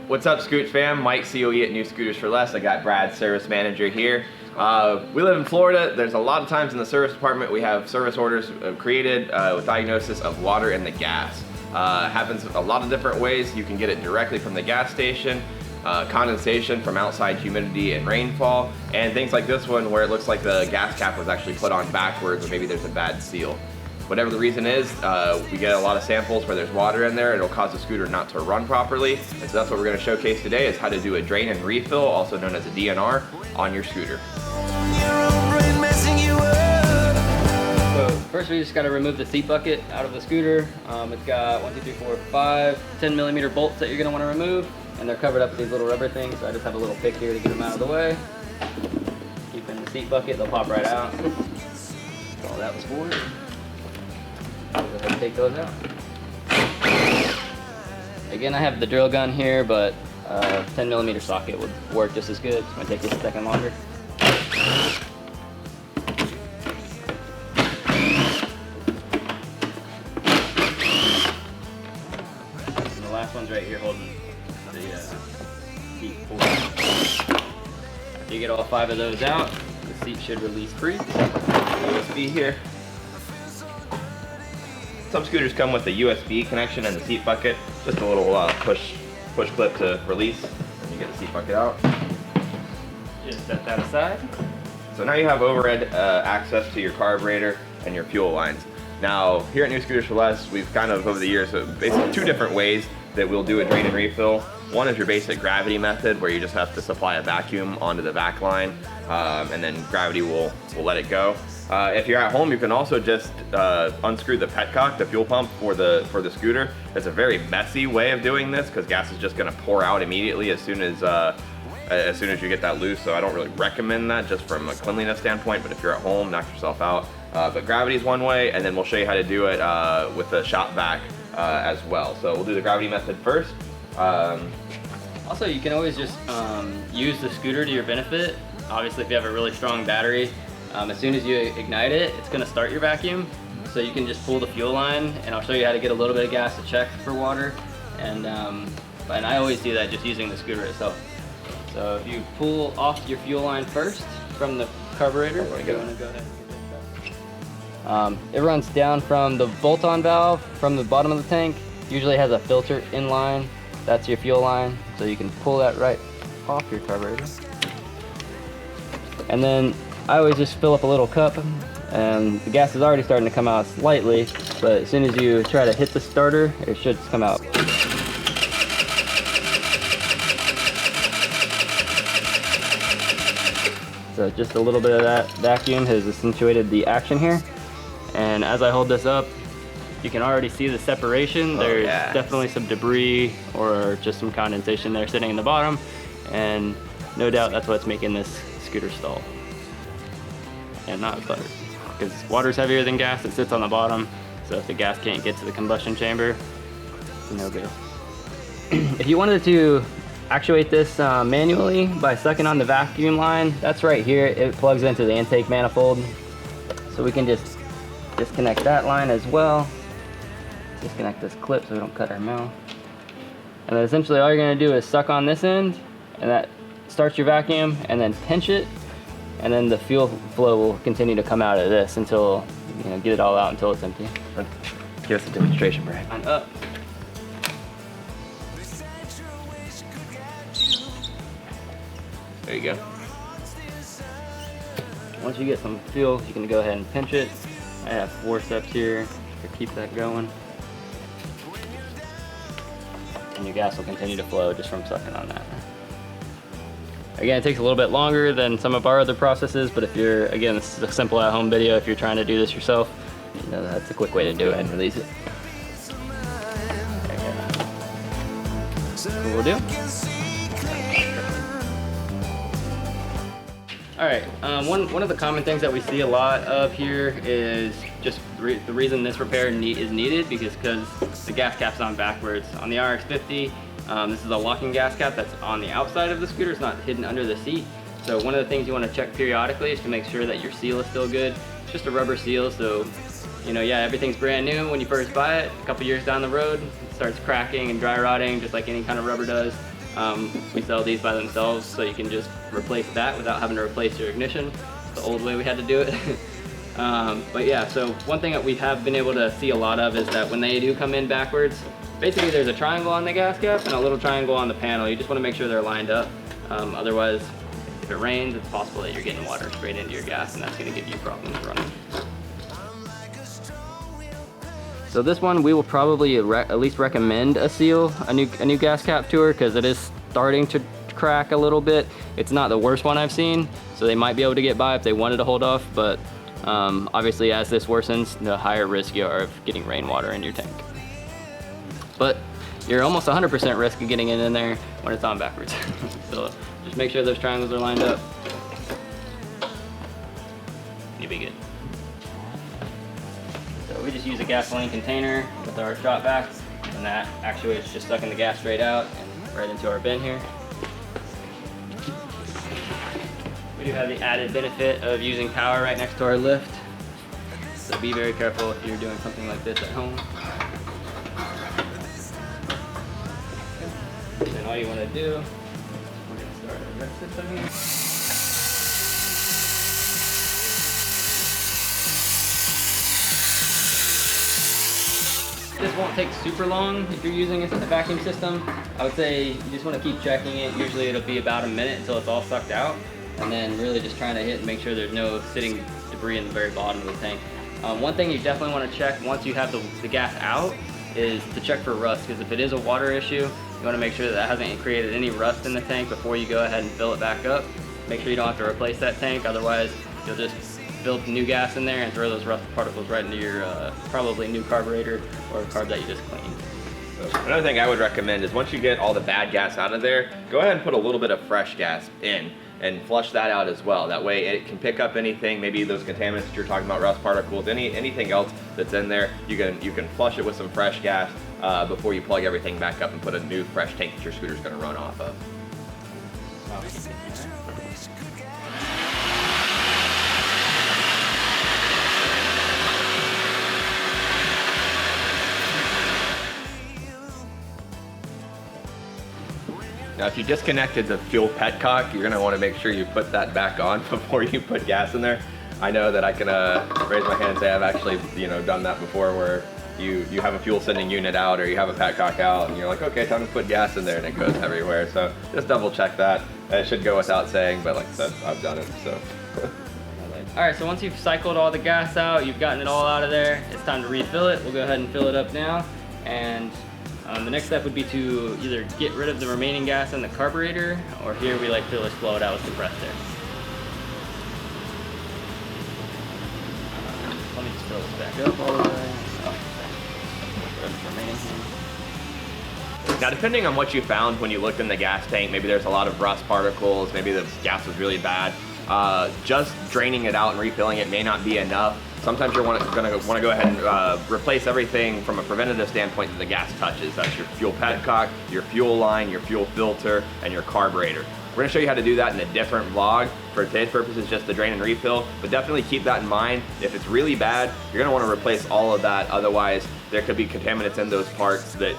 What's up, Scooch fam? Mike, COE at New Scooters for Less. I got Brad, service manager here. We live in Florida. There's a lot of times in the service department we have service orders created with diagnosis of water in the gas. Happens a lot of different ways. You can get it directly from the gas station, condensation from outside humidity and rainfall, and things like this one where it looks like the gas cap was actually put on backwards, or maybe there's a bad seal. Whatever the reason is, we get a lot of samples where there's water in there. It'll cause the scooter not to run properly. And so that's what we're going to showcase today, is how to do a drain and refill, also known as a DNR, on your scooter. So first we just got to remove the seat bucket out of the scooter. It's got 1, 2, 3, 4, 5 10mm bolts that you're going to want to remove. And they're covered up with these little rubber things. So I just have a little pick here to get them out of the way. Keep in the seat bucket, they'll pop right out. That's all that was for. Take those out. Again, I have the drill gun here, but 10mm socket would work just as good. It's gonna take just a second longer. And the last one's right here holding the seat forward. After you get all 5 of those out, the seat should release free. USB here. Some scooters come with a USB connection and the seat bucket. Just a little push clip to release, and you get the seat bucket out. Just set that aside. So now you have overhead access to your carburetor and your fuel lines. Now, here at New Scooters for Less, we've kind of, over the years, basically 2 different ways that we'll do a drain and refill. One is your basic gravity method, where you just have to supply a vacuum onto the vac line, and then gravity will let it go. If you're at home, you can also just unscrew the petcock, the fuel pump for the scooter. It's a very messy way of doing this, because gas is just going to pour out immediately as soon as you get that loose. So I don't really recommend that just from a cleanliness standpoint. But if you're at home, knock yourself out. But gravity is one way, and then we'll show you how to do it with the shop vac as well. So we'll do the gravity method first. Also, you can always just use the scooter to your benefit. Obviously, if you have a really strong battery, as soon as you ignite it, it's going to start your vacuum. So you can just pull the fuel line, and I'll show you how to get a little bit of gas to check for water. And I always do that just using the scooter itself. So if you pull off your fuel line first from the carburetor, you want to go ahead and it runs down from the bolt-on valve from the bottom of the tank. Usually has a filter in line. That's your fuel line. So you can pull that right off your carburetor. And then I always just fill up a little cup, and the gas is already starting to come out slightly, but as soon as you try to hit the starter, it should come out. So just a little bit of that vacuum has accentuated the action here. And as I hold this up, you can already see the separation. There's definitely some debris or just some condensation there sitting in the bottom, and no doubt that's what's making this scooter stall. And not butter, because water's heavier than gas. It sits on the bottom, so if the gas can't get to the combustion chamber, it's no go. If you wanted to actuate this manually by sucking on the vacuum line, that's right here. It plugs into the intake manifold, so we can just disconnect that line as well. Disconnect this clip so we don't cut our mouth. And then essentially all you're going to do is suck on this end, and that starts your vacuum, and then pinch it. And then the fuel flow will continue to come out of this until, get it all out until it's empty. Give us a demonstration, Brad. On up. There you go. Once you get some fuel, you can go ahead and pinch it. I have 4 steps here to keep that going. And your gas will continue to flow just from sucking on that. Again, it takes a little bit longer than some of our other processes, but if you're, again, this is a simple at-home video. If you're trying to do this yourself, that's a quick way to do it and release it. That's what we'll do. All right, one of the common things that we see a lot of here is just the reason this repair is needed because the gas cap's on backwards. On the RX-50, this is a locking gas cap that's on the outside of the scooter. It's not hidden under the seat. So one of the things you want to check periodically is to make sure that your seal is still good. It's just a rubber seal, so yeah, everything's brand new when you first buy it. A couple years down the road, it starts cracking and dry rotting just like any kind of rubber does. We sell these by themselves, so you can just replace that without having to replace your ignition. The old way we had to do it. But yeah, so one thing that we have been able to see a lot of is that when they do come in backwards, basically there's a triangle on the gas cap and a little triangle on the panel. You just want to make sure they're lined up. Otherwise, if it rains, it's possible that you're getting water straight into your gas, and that's going to give you problems running. So this one, we will probably at least recommend a seal, a new gas cap to her, because it is starting to crack a little bit. It's not the worst one I've seen, so they might be able to get by if they wanted to hold off, but obviously as this worsens, the higher risk you are of getting rainwater in your tank. But you're almost 100% risk of getting it in there when it's on backwards. So just make sure those triangles are lined up. You'll be good. So we just use a gasoline container with our shot vac, and that actuator's just sucking the gas straight out and right into our bin here. We do have the added benefit of using power right next to our lift, so be very careful if you're doing something like this at home. And all you want to do, we're going to start our rec system here. This won't take super long if you're using a vacuum system. I would say you just want to keep checking it. Usually it'll be about a minute until it's all sucked out, and then really just trying to hit and make sure there's no sitting debris in the very bottom of the tank. One thing you definitely want to check once you have the gas out is to check for rust, because if it is a water issue, you want to make sure that hasn't created any rust in the tank before you go ahead and fill it back up. Make sure you don't have to replace that tank, otherwise you'll just build new gas in there and throw those rust particles right into your probably new carburetor or carb that you just cleaned. Another thing I would recommend is once you get all the bad gas out of there, go ahead and put a little bit of fresh gas in and flush that out as well. That way it can pick up anything, maybe those contaminants that you're talking about, rust particles, anything else that's in there. You can flush it with some fresh gas before you plug everything back up and put a new fresh tank that your scooter's going to run off of. Now, if you disconnected the fuel petcock, you're gonna wanna make sure you put that back on before you put gas in there. I know that I can raise my hand and say I've actually, done that before, where you have a fuel sending unit out or you have a petcock out and you're like, okay, time to put gas in there, and it goes everywhere. So just double check that. It should go without saying, but like I said, I've done it, so. All right, so once you've cycled all the gas out, you've gotten it all out of there, it's time to refill it. We'll go ahead and fill it up now. And the next step would be to either get rid of the remaining gas in the carburetor, or here we like to just blow it out with compressed air. Let me just fill this back up all the way. Now, depending on what you found when you looked in the gas tank, maybe there's a lot of rust particles, maybe the gas was really bad. Just draining it out and refilling it may not be enough. Sometimes you're gonna want to go ahead and replace everything from a preventative standpoint that the gas touches. That's your fuel petcock, your fuel line, your fuel filter, and your carburetor. We're gonna show you how to do that in a different vlog. For today's purposes, just the drain and refill, but definitely keep that in mind. If it's really bad, you're gonna wanna replace all of that. Otherwise, there could be contaminants in those parts that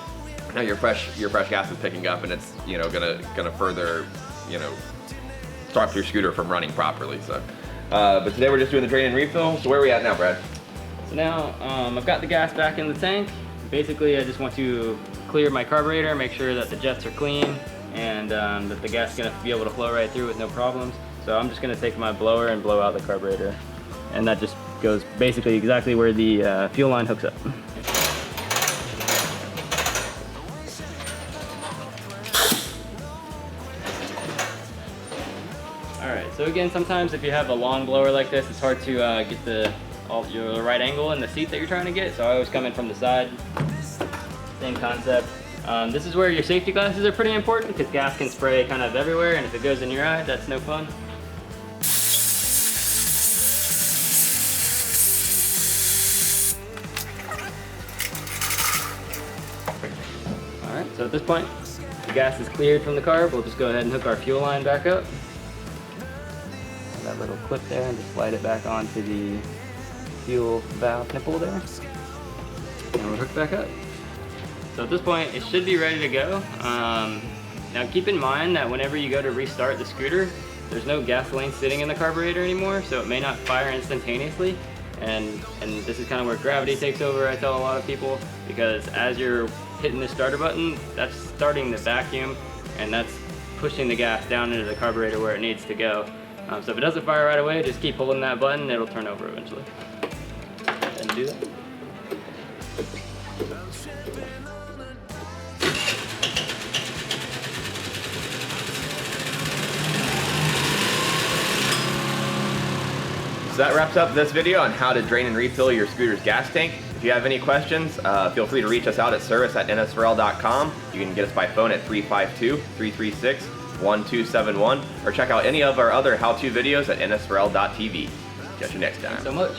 your fresh gas is picking up, and it's gonna further stop your scooter from running properly. So, but today we're just doing the drain and refill. So where are we at now, Brad? So now I've got the gas back in the tank. Basically, I just want to clear my carburetor, make sure that the jets are clean, and that the gas is gonna be able to flow right through with no problems. So I'm just gonna take my blower and blow out the carburetor, and that just goes basically exactly where the fuel line hooks up. Alright, so again, sometimes if you have a long blower like this, it's hard to get the right angle in the seat that you're trying to get, so I always come in from the side. Same concept. This is where your safety glasses are pretty important, because gas can spray kind of everywhere, and if it goes in your eye, that's no fun. Alright, so at this point, the gas is cleared from the carb. We'll just go ahead and hook our fuel line back up. That little clip there, and just slide it back onto the fuel valve nipple there. And we're hooked back up. So at this point, it should be ready to go. Now keep in mind that whenever you go to restart the scooter, there's no gasoline sitting in the carburetor anymore, so it may not fire instantaneously. And this is kind of where gravity takes over, I tell a lot of people, because as you're hitting the starter button, that's starting the vacuum, and that's pushing the gas down into the carburetor where it needs to go. So if it doesn't fire right away, just keep holding that button, it'll turn over eventually. And do that. So that wraps up this video on how to drain and refill your scooter's gas tank. If you have any questions, feel free to reach us out at service@ns4l.com. You can get us by phone at 352-336-1271, or check out any of our other how-to videos at ns4l.tv. Catch you next time. Thanks so much.